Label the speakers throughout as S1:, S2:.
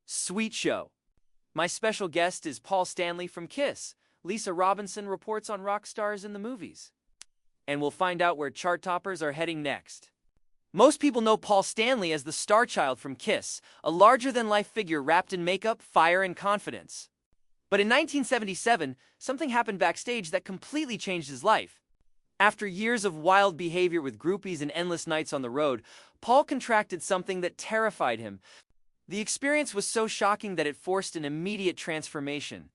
S1: Sweet show. My special guest is Paul Stanley from Kiss. Lisa Robinson reports on rock stars in the movies. And we'll find out where chart toppers are heading next. Most people know Paul Stanley as the Starchild from Kiss, a larger-than-life figure wrapped in makeup, fire, and confidence. But in 1977, something happened backstage that completely changed his life. After years of wild behavior with groupies and endless nights on the road, Paul contracted something that terrified him. The experience was so shocking that it forced an immediate transformation.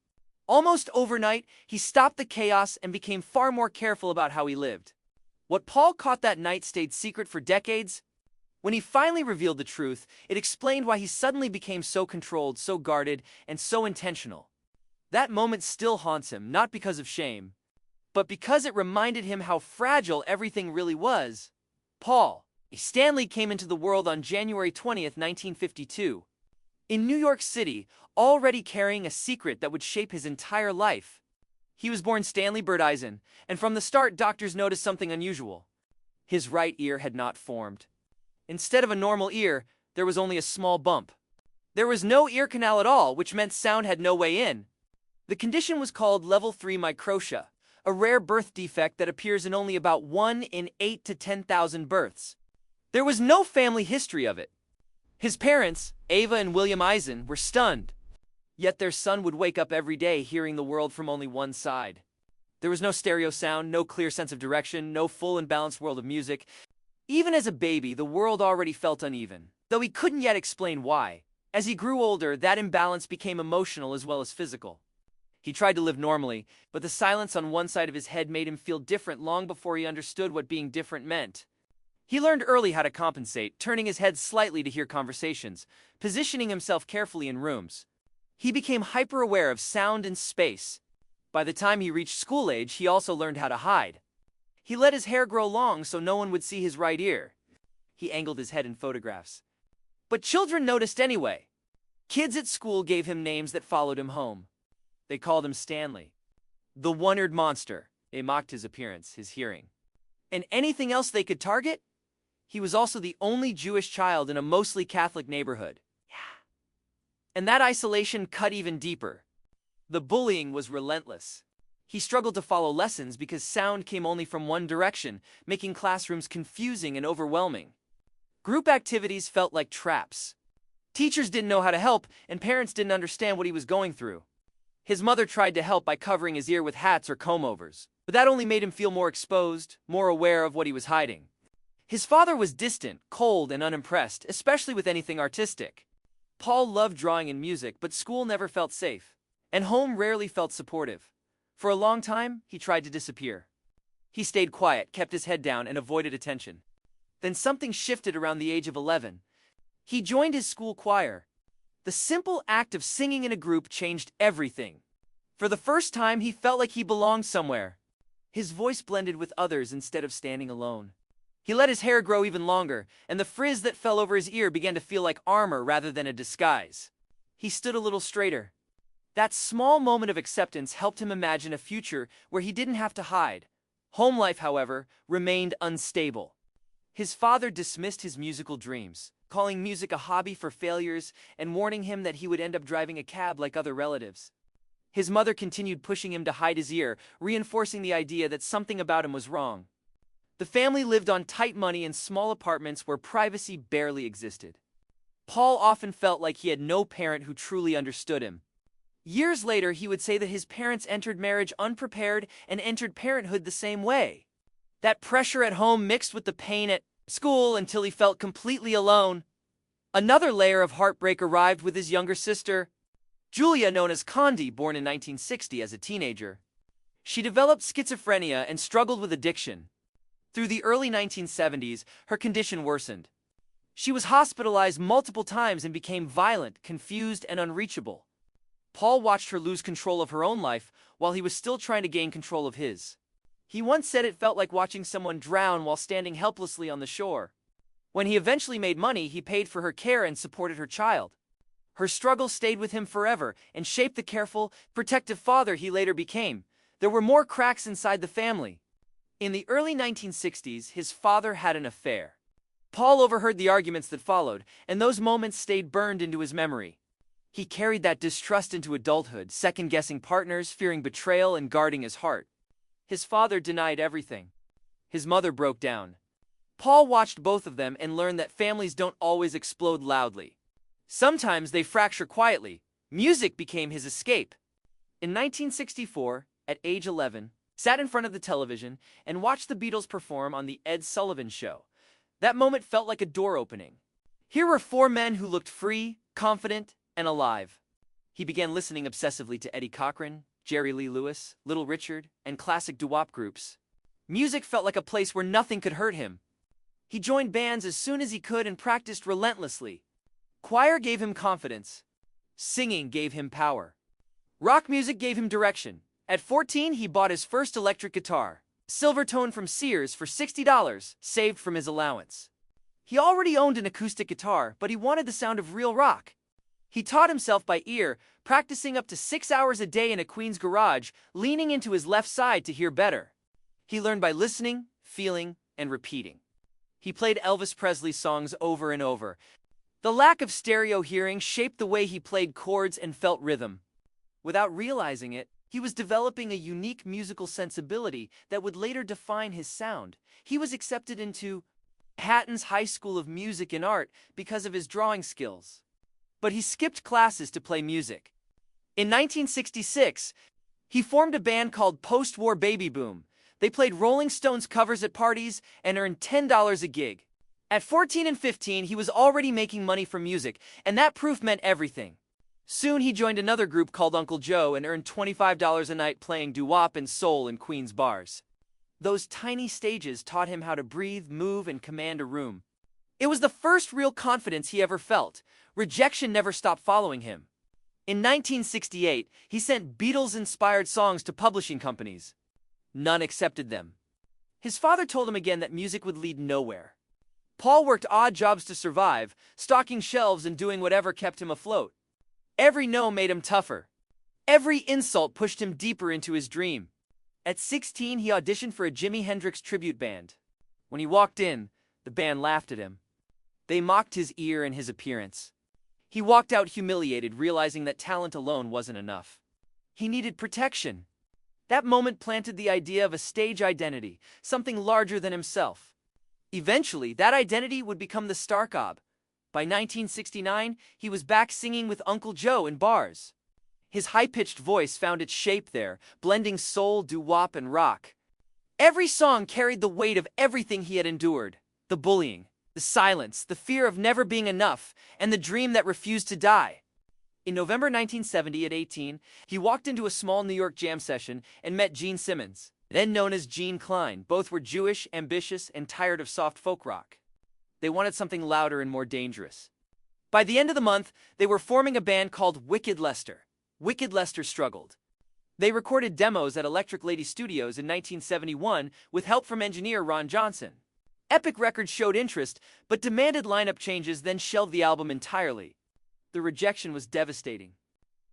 S1: Almost overnight, he stopped the chaos and became far more careful about how he lived. What Paul caught that night stayed secret for decades. When he finally revealed the truth, it explained why he suddenly became so controlled, so guarded, and so intentional. That moment still haunts him, not because of shame, but because it reminded him how fragile everything really was. Paul Stanley came into the world on January 20th, 1952. In New York City, already carrying a secret that would shape his entire life. He was born Stanley Birdeisen, and from the start doctors noticed something unusual. His right ear had not formed. Instead of a normal ear, there was only a small bump. There was no ear canal at all, which meant sound had no way in. The condition was called level 3 microtia, a rare birth defect that appears in only about 1 in 8 to 10,000 births. There was no family history of it. His parents, Ava and William Eisen, were stunned. Yet their son would wake up every day hearing the world from only one side. There was no stereo sound, no clear sense of direction, no full and balanced world of music. Even as a baby, the world already felt uneven, though he couldn't yet explain why. As he grew older, that imbalance became emotional as well as physical. He tried to live normally, but the silence on one side of his head made him feel different long before he understood what being different meant. He learned early how to compensate, turning his head slightly to hear conversations, positioning himself carefully in rooms. He became hyper-aware of sound and space. By the time he reached school age, he also learned how to hide. He let his hair grow long so no one would see his right ear. He angled his head in photographs. But children noticed anyway. Kids at school gave him names that followed him home. They called him Stanley, the one-eared monster. They mocked his appearance, his hearing, and anything else they could target. He was also the only Jewish child in a mostly Catholic neighborhood. And that isolation cut even deeper. The bullying was relentless. He struggled to follow lessons because sound came only from one direction, making classrooms confusing and overwhelming. Group activities felt like traps. Teachers didn't know how to help, and parents didn't understand what he was going through. His mother tried to help by covering his ear with hats or comb-overs, but that only made him feel more exposed, more aware of what he was hiding. His father was distant, cold, and unimpressed, especially with anything artistic. Paul loved drawing and music, but school never felt safe, and home rarely felt supportive. For a long time, he tried to disappear. He stayed quiet, kept his head down, and avoided attention. Then something shifted around the age of 11. He joined his school choir. The simple act of singing in a group changed everything. For the first time, he felt like he belonged somewhere. His voice blended with others instead of standing alone. He let his hair grow even longer, and the frizz that fell over his ear began to feel like armor rather than a disguise. He stood a little straighter. That small moment of acceptance helped him imagine a future where he didn't have to hide. Home life, however, remained unstable. His father dismissed his musical dreams, calling music a hobby for failures and warning him that he would end up driving a cab like other relatives. His mother continued pushing him to hide his ear, reinforcing the idea that something about him was wrong. The family lived on tight money in small apartments where privacy barely existed. Paul often felt like he had no parent who truly understood him. Years later, he would say that his parents entered marriage unprepared and entered parenthood the same way. That pressure at home mixed with the pain at school until he felt completely alone. Another layer of heartbreak arrived with his younger sister, Julia, known as Condi, born in 1960 as a teenager. She developed schizophrenia and struggled with addiction. Through the early 1970s, her condition worsened. She was hospitalized multiple times and became violent, confused, and unreachable. Paul watched her lose control of her own life while he was still trying to gain control of his. He once said it felt like watching someone drown while standing helplessly on the shore. When he eventually made money, he paid for her care and supported her child. Her struggle stayed with him forever and shaped the careful, protective father he later became. There were more cracks inside the family. In the early 1960s, his father had an affair. Paul overheard the arguments that followed, and those moments stayed burned into his memory. He carried that distrust into adulthood, second-guessing partners, fearing betrayal, and guarding his heart. His father denied everything. His mother broke down. Paul watched both of them and learned that families don't always explode loudly. Sometimes they fracture quietly. Music became his escape. In 1964, at age 11, sat in front of the television and watched the Beatles perform on The Ed Sullivan Show. That moment felt like a door opening. Here were four men who looked free, confident, and alive. He began listening obsessively to Eddie Cochran, Jerry Lee Lewis, Little Richard, and classic doo-wop groups. Music felt like a place where nothing could hurt him. He joined bands as soon as he could and practiced relentlessly. Choir gave him confidence. Singing gave him power. Rock music gave him direction. At 14, he bought his first electric guitar, Silvertone from Sears, for $60, saved from his allowance. He already owned an acoustic guitar, but he wanted the sound of real rock. He taught himself by ear, practicing up to 6 hours a day in a Queens garage, leaning into his left side to hear better. He learned by listening, feeling, and repeating. He played Elvis Presley songs over and over. The lack of stereo hearing shaped the way he played chords and felt rhythm. Without realizing it, he was developing a unique musical sensibility that would later define his sound. He was accepted into Manhattan's High School of Music and Art because of his drawing skills. But he skipped classes to play music. In 1966, he formed a band called Post-War Baby Boom. They played Rolling Stones covers at parties and earned $10 a gig. At 14 and 15, he was already making money from music, and that proof meant everything. Soon he joined another group called Uncle Joe and earned $25 a night playing doo-wop and soul in Queens bars. Those tiny stages taught him how to breathe, move, and command a room. It was the first real confidence he ever felt. Rejection never stopped following him. In 1968, he sent Beatles-inspired songs to publishing companies. None accepted them. His father told him again that music would lead nowhere. Paul worked odd jobs to survive, stocking shelves and doing whatever kept him afloat. Every no made him tougher. Every insult pushed him deeper into his dream. At 16, he auditioned for a Jimi Hendrix tribute band. When he walked in, the band laughed at him. They mocked his ear and his appearance. He walked out humiliated, realizing that talent alone wasn't enough. He needed protection. That moment planted the idea of a stage identity, something larger than himself. Eventually, that identity would become the Starchild. By 1969, he was back singing with Uncle Joe in bars. His high-pitched voice found its shape there, blending soul, doo-wop, and rock. Every song carried the weight of everything he had endured: the bullying, the silence, the fear of never being enough, and the dream that refused to die. In November 1970, at 18, he walked into a small New York jam session and met Gene Simmons, then known as Gene Klein. Both were Jewish, ambitious, and tired of soft folk rock. They wanted something louder and more dangerous. By the end of the month, they were forming a band called Wicked Lester. Wicked Lester struggled. They recorded demos at Electric Lady Studios in 1971 with help from engineer Ron Johnson. Epic Records showed interest, but demanded lineup changes, then shelved the album entirely. The rejection was devastating.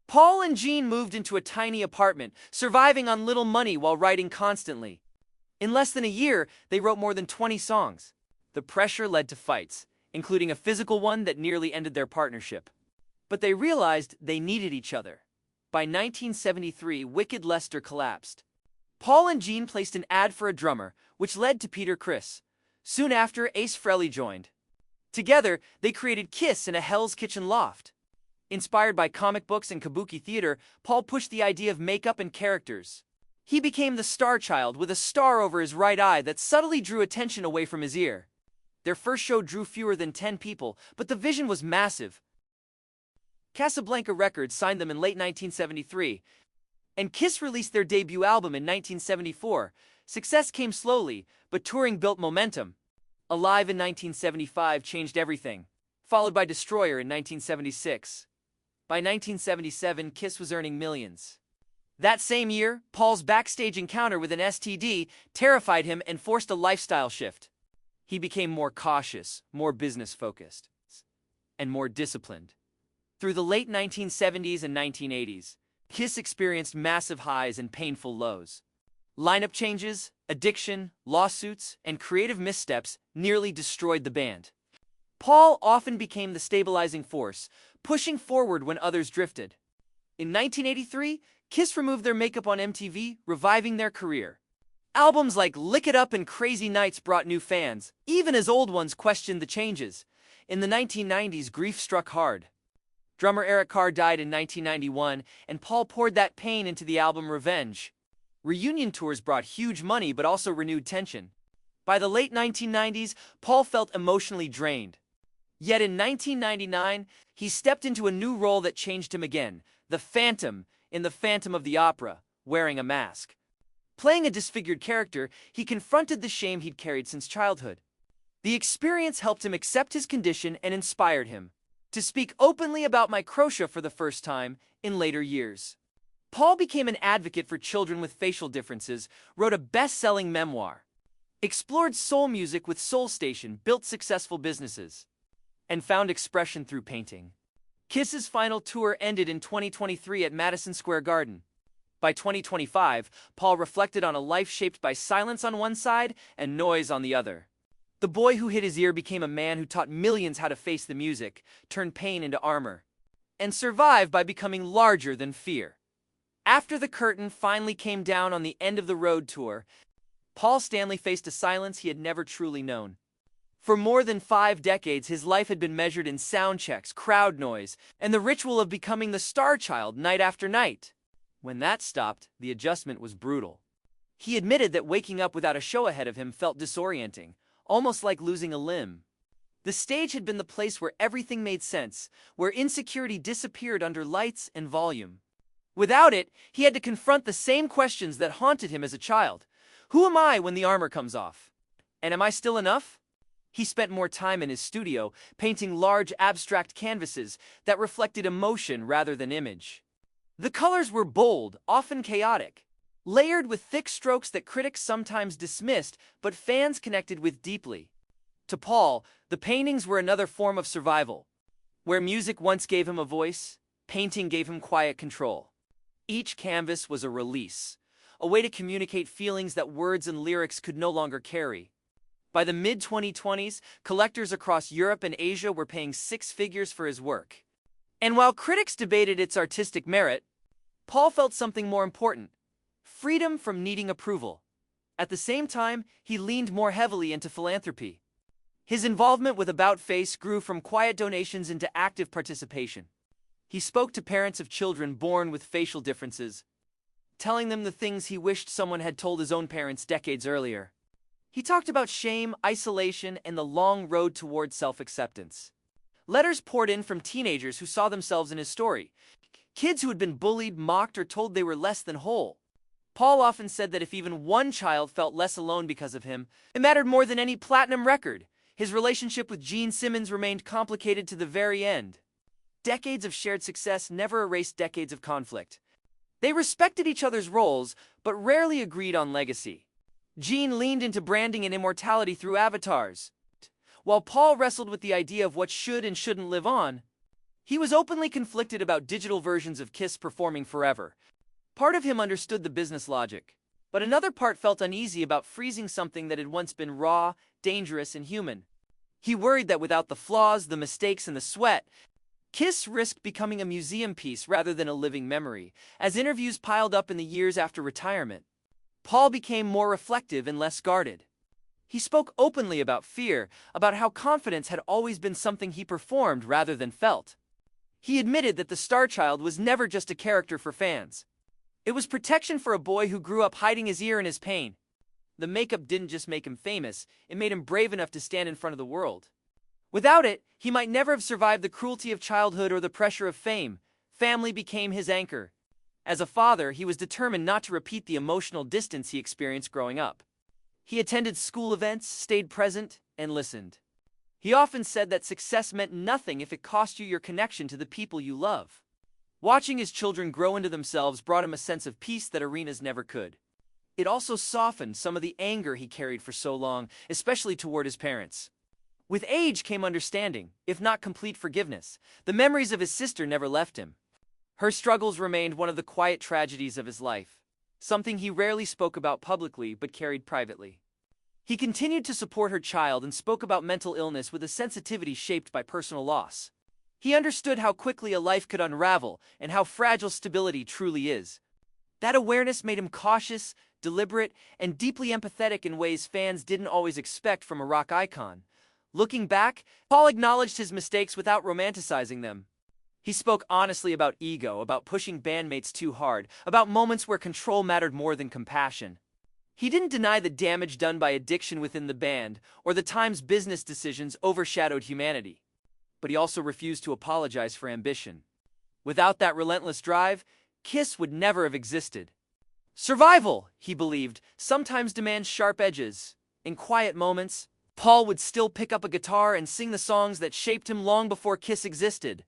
S1: Paul and Gene moved into a tiny apartment, surviving on little money while writing constantly. In less than a year, they wrote more than 20 songs. The pressure led to fights, including a physical one that nearly ended their partnership. But they realized they needed each other. By 1973, Wicked Lester collapsed. Paul and Gene placed an ad for a drummer, which led to Peter Criss. Soon after, Ace Frehley joined. Together, they created Kiss in a Hell's Kitchen loft. Inspired by comic books and kabuki theater, Paul pushed the idea of makeup and characters. He became the Starchild, with a star over his right eye that subtly drew attention away from his ear. Their first show drew fewer than 10 people, but the vision was massive. Casablanca Records signed them in late 1973, and Kiss released their debut album in 1974. Success came slowly, but touring built momentum. Alive in 1975 changed everything, followed by Destroyer in 1976. By 1977, Kiss was earning millions. That same year, Paul's backstage encounter with an STD terrified him and forced a lifestyle shift. He became more cautious, more business-focused, and more disciplined. Through the late 1970s and 1980s, Kiss experienced massive highs and painful lows. Lineup changes, addiction, lawsuits, and creative missteps nearly destroyed the band. Paul often became the stabilizing force, pushing forward when others drifted. In 1983, Kiss removed their makeup on MTV, reviving their career. Albums like Lick It Up and Crazy Nights brought new fans, even as old ones questioned the changes. In the 1990s, grief struck hard. Drummer Eric Carr died in 1991, and Paul poured that pain into the album Revenge. Reunion tours brought huge money but also renewed tension. By the late 1990s, Paul felt emotionally drained. Yet in 1999, he stepped into a new role that changed him again, the Phantom, in The Phantom of the Opera, wearing a mask. Playing a disfigured character, he confronted the shame he'd carried since childhood. The experience helped him accept his condition and inspired him to speak openly about microtia for the first time in later years. Paul became an advocate for children with facial differences, wrote a best-selling memoir, explored soul music with Soul Station, built successful businesses, and found expression through painting. Kiss's final tour ended in 2023 at Madison Square Garden. By 2025, Paul reflected on a life shaped by silence on one side and noise on the other. The boy who hid his ear became a man who taught millions how to face the music, turn pain into armor, and survive by becoming larger than fear. After the curtain finally came down on the end of the road tour, Paul Stanley faced a silence he had never truly known. For more than 5 decades, his life had been measured in sound checks, crowd noise, and the ritual of becoming the Starchild night after night. When that stopped, the adjustment was brutal. He admitted that waking up without a show ahead of him felt disorienting, almost like losing a limb. The stage had been the place where everything made sense, where insecurity disappeared under lights and volume. Without it, he had to confront the same questions that haunted him as a child. Who am I when the armor comes off? And am I still enough? He spent more time in his studio, painting large abstract canvases that reflected emotion rather than image. The colors were bold, often chaotic, layered with thick strokes that critics sometimes dismissed, but fans connected with deeply. To Paul, the paintings were another form of survival. Where music once gave him a voice, painting gave him quiet control. Each canvas was a release, a way to communicate feelings that words and lyrics could no longer carry. By the mid-2020s, collectors across Europe and Asia were paying 6 figures for his work. And while critics debated its artistic merit, Paul felt something more important: freedom from needing approval. At the same time, he leaned more heavily into philanthropy. His involvement with About Face grew from quiet donations into active participation. He spoke to parents of children born with facial differences, telling them the things he wished someone had told his own parents decades earlier. He talked about shame, isolation, and the long road toward self-acceptance. Letters poured in from teenagers who saw themselves in his story, kids who had been bullied, mocked, or told they were less than whole. Paul often said that if even one child felt less alone because of him, it mattered more than any platinum record. His relationship with Gene Simmons remained complicated to the very end. Decades of shared success never erased decades of conflict. They respected each other's roles, but rarely agreed on legacy. Gene leaned into branding and immortality through avatars, while Paul wrestled with the idea of what should and shouldn't live on. He was openly conflicted about digital versions of Kiss performing forever. Part of him understood the business logic, but another part felt uneasy about freezing something that had once been raw, dangerous, and human. He worried that without the flaws, the mistakes, and the sweat, Kiss risked becoming a museum piece rather than a living memory. As interviews piled up in the years after retirement, Paul became more reflective and less guarded. He spoke openly about fear, about how confidence had always been something he performed rather than felt. He admitted that the Starchild was never just a character for fans. It was protection for a boy who grew up hiding his ear in his pain. The makeup didn't just make him famous, it made him brave enough to stand in front of the world. Without it, he might never have survived the cruelty of childhood or the pressure of fame. Family became his anchor. As a father, he was determined not to repeat the emotional distance he experienced growing up. He attended school events, stayed present, and listened. He often said that success meant nothing if it cost you your connection to the people you love. Watching his children grow into themselves brought him a sense of peace that arenas never could. It also softened some of the anger he carried for so long, especially toward his parents. With age came understanding, if not complete forgiveness. The memories of his sister never left him. Her struggles remained one of the quiet tragedies of his life, something he rarely spoke about publicly but carried privately. He continued to support her child and spoke about mental illness with a sensitivity shaped by personal loss. He understood how quickly a life could unravel and how fragile stability truly is. That awareness made him cautious, deliberate, and deeply empathetic in ways fans didn't always expect from a rock icon. Looking back, Paul acknowledged his mistakes without romanticizing them. He spoke honestly about ego, about pushing bandmates too hard, about moments where control mattered more than compassion. He didn't deny the damage done by addiction within the band, or the times business decisions overshadowed humanity. But he also refused to apologize for ambition. Without that relentless drive, Kiss would never have existed. Survival, he believed, sometimes demands sharp edges. In quiet moments, Paul would still pick up a guitar and sing the songs that shaped him long before Kiss existed.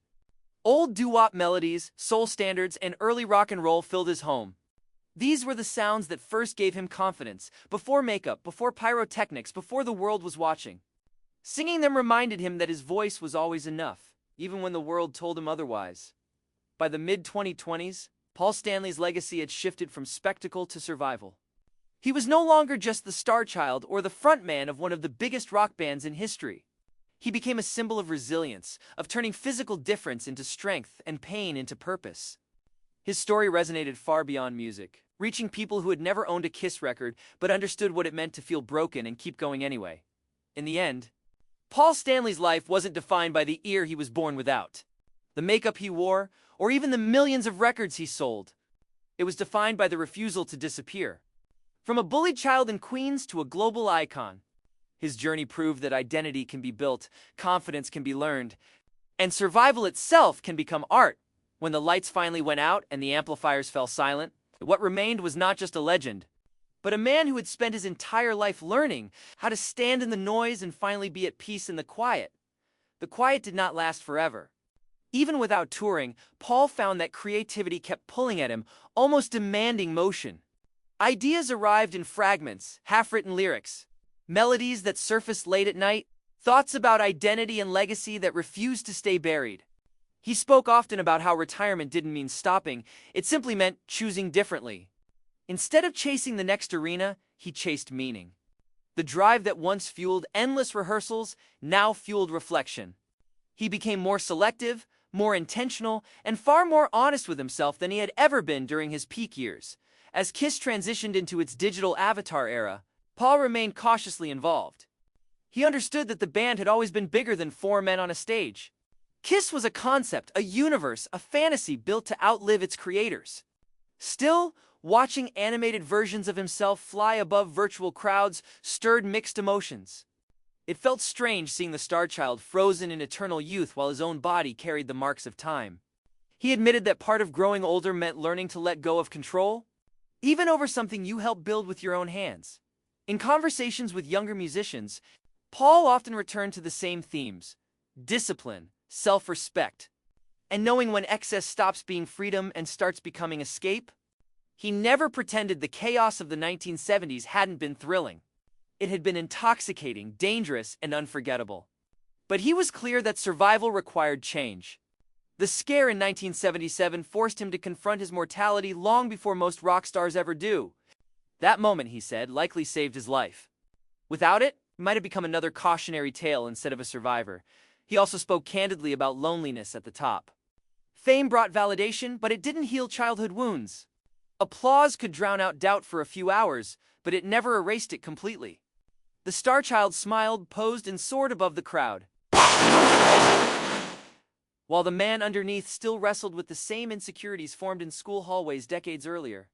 S1: Old doo-wop melodies, soul standards, and early rock and roll filled his home. These were the sounds that first gave him confidence, before makeup, before pyrotechnics, before the world was watching. Singing them reminded him that his voice was always enough, even when the world told him otherwise. By the mid-2020s, Paul Stanley's legacy had shifted from spectacle to survival. He was no longer just the Starchild or the frontman of one of the biggest rock bands in history. He became a symbol of resilience, of turning physical difference into strength and pain into purpose. His story resonated far beyond music, reaching people who had never owned a Kiss record but understood what it meant to feel broken and keep going anyway. In the end, Paul Stanley's life wasn't defined by the ear he was born without, the makeup he wore, or even the millions of records he sold. It was defined by the refusal to disappear. From a bullied child in Queens to a global icon, his journey proved that identity can be built, confidence can be learned, and survival itself can become art. When the lights finally went out and the amplifiers fell silent, what remained was not just a legend, but a man who had spent his entire life learning how to stand in the noise and finally be at peace in the quiet. The quiet did not last forever. Even without touring, Paul found that creativity kept pulling at him, almost demanding motion. Ideas arrived in fragments, half-written lyrics, melodies that surfaced late at night, thoughts about identity and legacy that refused to stay buried. He spoke often about how retirement didn't mean stopping, it simply meant choosing differently. Instead of chasing the next arena, he chased meaning. The drive that once fueled endless rehearsals now fueled reflection. He became more selective, more intentional, and far more honest with himself than he had ever been during his peak years. As Kiss transitioned into its digital avatar era, Paul remained cautiously involved. He understood that the band had always been bigger than four men on a stage. Kiss was a concept, a universe, a fantasy built to outlive its creators. Still, watching animated versions of himself fly above virtual crowds stirred mixed emotions. It felt strange seeing the Starchild frozen in eternal youth while his own body carried the marks of time. He admitted that part of growing older meant learning to let go of control, even over something you helped build with your own hands. In conversations with younger musicians, Paul often returned to the same themes: discipline, self-respect, and knowing when excess stops being freedom and starts becoming escape. He never pretended the chaos of the 1970s hadn't been thrilling. It had been intoxicating, dangerous, and unforgettable. But he was clear that survival required change. The scare in 1977 forced him to confront his mortality long before most rock stars ever do. That moment, he said, likely saved his life. Without it, he might have become another cautionary tale instead of a survivor. He also spoke candidly about loneliness at the top. Fame brought validation, but it didn't heal childhood wounds. Applause could drown out doubt for a few hours, but it never erased it completely. The Starchild smiled, posed, and soared above the crowd, while the man underneath still wrestled with the same insecurities formed in school hallways decades earlier.